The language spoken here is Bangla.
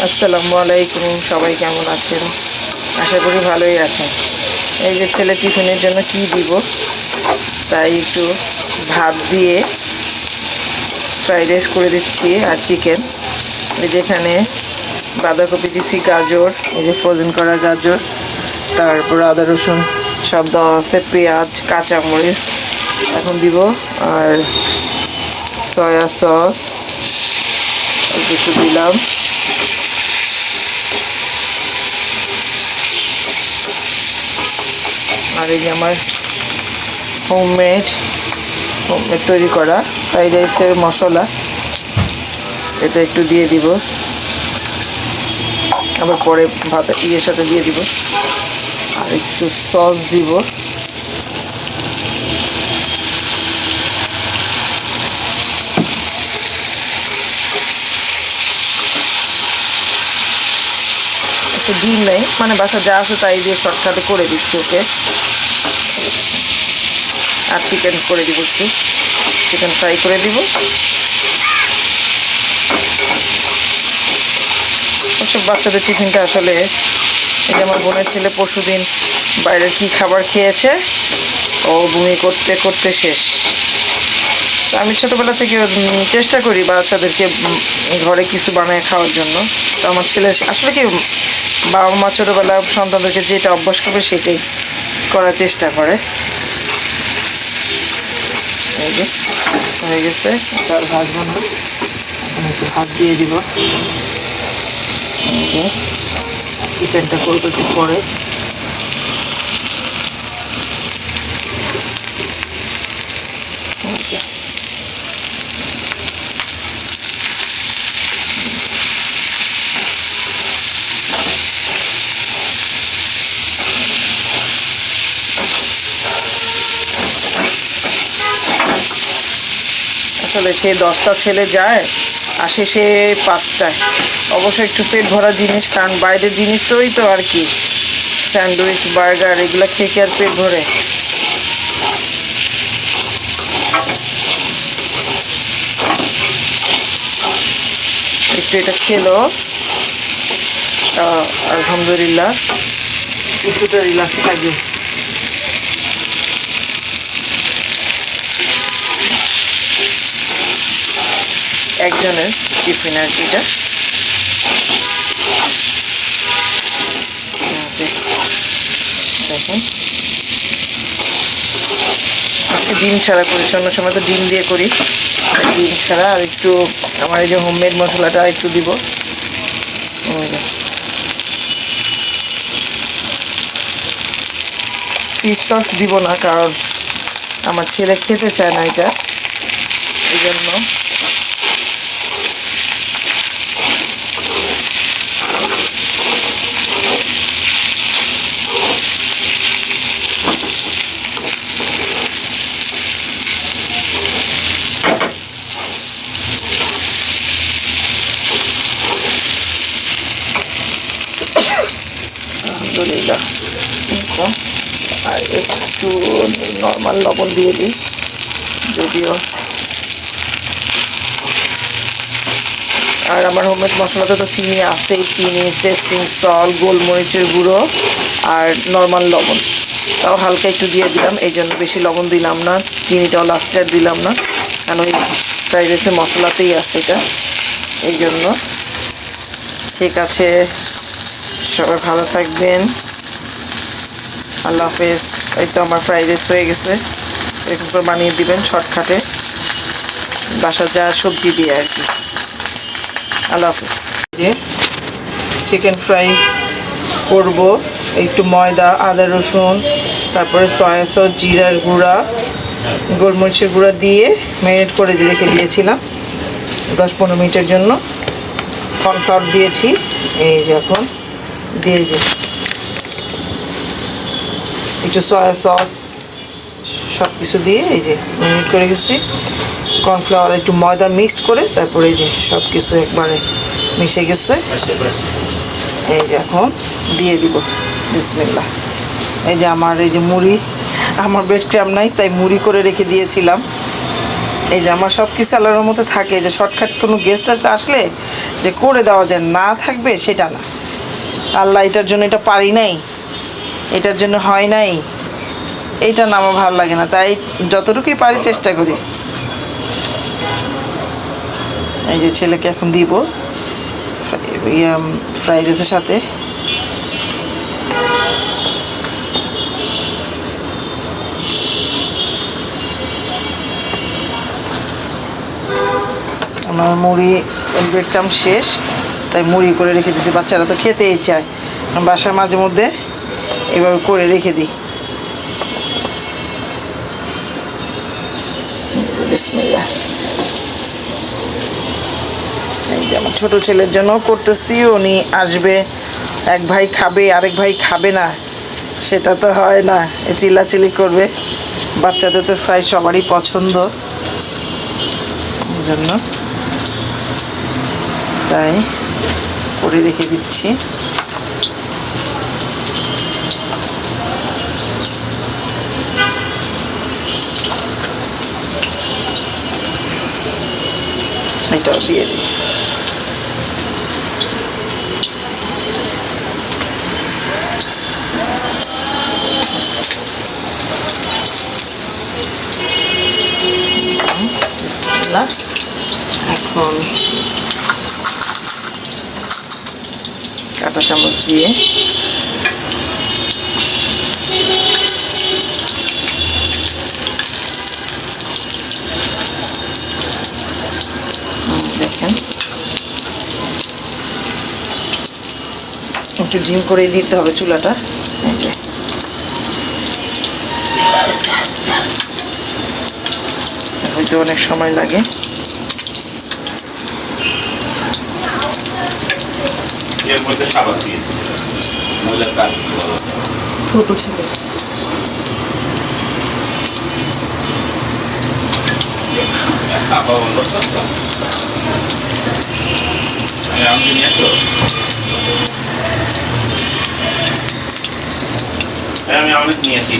আসসালামু আলাইকুম, সবাই কেমন আছেন? আশা করি ভালোই আছেন। এই যে ছেলে টিফিনের জন্য কি দিব, তাই একটু ভাত দিয়ে ফ্রাইড রাইস করে দিচ্ছি আর চিকেন। এই যেখানে বাঁধাকপি দিচ্ছি, গাজর, এই যে ফ্রোজেন করা গাজর, তারপর আদা রসুন সব দেওয়া আছে, পেঁয়াজ, কাঁচামরিচ এখন দিব, আর সয়া সস অল্প একটু দিলাম, আর এই যে আমার হোমমেড তৈরি করা ফ্রাইড রাইসের মশলা, এটা একটু দিয়ে দিব, আবার পরে ভাত ইয়ের সাথে দিয়ে দিব, আর একটু সস দিব, একটু ডিম নেই, মানে বাসা যা আছে তাই দিয়ে শর্টকাটে করে দিচ্ছি ওকে। আর চিকেন করে দিব, একটু চিকেন ফ্রাই করে দিব। ওসব বাচ্চাদের টিফিনটা আসলে, এই যে আমার বোনের ছেলে পরশুদিন বাইরের কি খাবার খেয়েছে, ও বমি করতে করতে শেষ। আমি ছোটোবেলা থেকে চেষ্টা করি বাচ্চাদেরকে ঘরে কিছু বানায় খাওয়ার জন্য। তো আমার ছেলে আসলে কি, বাবা মা ছোটোবেলা সন্তানদেরকে যেটা অভ্যাস করবে সেটাই করার চেষ্টা করে। এই যে হয়ে গেছে, তার ভাত বানাবো, একটু ভাত দিয়ে দিব। চিকেনটা করবো একটু পরে। আসলে সে 10টা ছেলে যায়, আসে সে 5টায়। অবশ্যই একটু পেট ভরা জিনিস, কারণ বাইরের জিনিস তোই তো আর কি, স্যান্ডউইচ, বার্গার এগুলো খেয়ে কি আর পেট ভরে? একটু এটা খেলো, আলহামদুলিল্লাহ কিছুটা রিল্যাক্স থাকবে। একজনের টিফিন আর কি এটা। দেখুন, আজকে ডিম ছাড়া করেছি, অন্য সময় তো ডিম দিয়ে করি, ডিম ছাড়া। আর একটু আমার এই যে হোমমেড মশলাটা একটু দিব। ফিশ সস দিব না, কারণ আমার ছেলে খেতে চায় না এটা, এই জন্য। আলহামদুলিল্লাহ, আর একটু নর্মাল লবণ দিয়ে দিই, যদিও। আর আমার হোমমেড মশলাতে তো চিনি আছেই, চিনি, টেস্টিং সল্ট, গোলমরিচের গুঁড়ো আর নর্মাল লবণ, তাও হালকা একটু দিয়ে দিলাম, এই জন্য বেশি লবণ দিলাম না। চিনিটাও লাস্টে আর দিলাম না, কারণ ওই ফ্রাইড রাইসের মশলাতেই আছে এটা, এই জন্য। ঠিক আছে, সবাই ভালো থাকবেন, আল্লাহ হাফেজ। এই তো আমার ফ্রাইড রাইস হয়ে গেছে, এরকম করে বানিয়ে দিবেন শর্টকাটে, বাসার যা সবজি দিয়ে আর কি। আল্লাহ হাফেজ। যে চিকেন ফ্রাই করব, একটু ময়দা, আদা রসুন, তারপরে সয়া সস, জিরার গুঁড়া, গোলমরিচের গুঁড়া দিয়ে ম্যারিনেট করে রেখে দিয়েছিলাম 10-15 মিনিটের জন্য। কর্নফ্লাওয়ার দিয়েছি, এই যে এখন দিয়ে যে একটু সয়া সস সব কিছু দিয়ে এই যে ম্যারিনেট করে গেছি। কর্নফ্লাওয়ার একটু ময়দা মিক্সড করে, তারপরে এই যে সব কিছু একবারে মিশে গেছে। এই যে এখন দিয়ে দিব, বিসমিল্লাহ। এই যে আমার এই যে মুড়ি, আমার ব্রেড ক্রাম্ব নাই, তাই মুড়ি করে রেখে দিয়েছিলাম। এই যে আমার সব কিছু আল্লাহর মধ্যে থাকে, যে শর্টকাট কোনো গেস্ট আসলে যে করে দেওয়া যায় না থাকবে সেটা না। আল্লাহ এটার জন্য এটা পারি নাই, এটার জন্য হয় নাই, এইটা না আমার ভালো লাগে না। তাই যতটুকুই পারি চেষ্টা করি। এই যে ছেলেকে এখন দিব ফ্রাইড রাইসের সাথে। আমার মুড়ি ব্রেডক্রাম শেষ, তাই মুড়ি করে রেখে দিয়েছি। বাচ্চারা তো খেতেই চায়, বাসার মাঝে মধ্যে এভাবে করে রেখে দিই। বিসমিল্লাহ। এই যে আমার ছোটো ছেলের জন্য করতেছি, উনি আসবে, এক ভাই খাবে আরেক ভাই খাবে না, সেটা তো হয় না, চিল্লাচিল্লি করবে। বাচ্চাদের তো প্রায় সবারই পছন্দ, এই জন্য তাই করে রেখে দিচ্ছি। এটাও দিয়ে দিই। এখন কাঁটা চামচ দিয়ে দেখেন একটু ডিম করে দিতে হবে চুলাটা। হয়তো অনেক সময় লাগে। ছোট ছিল আমি অনেক নিয়েছি।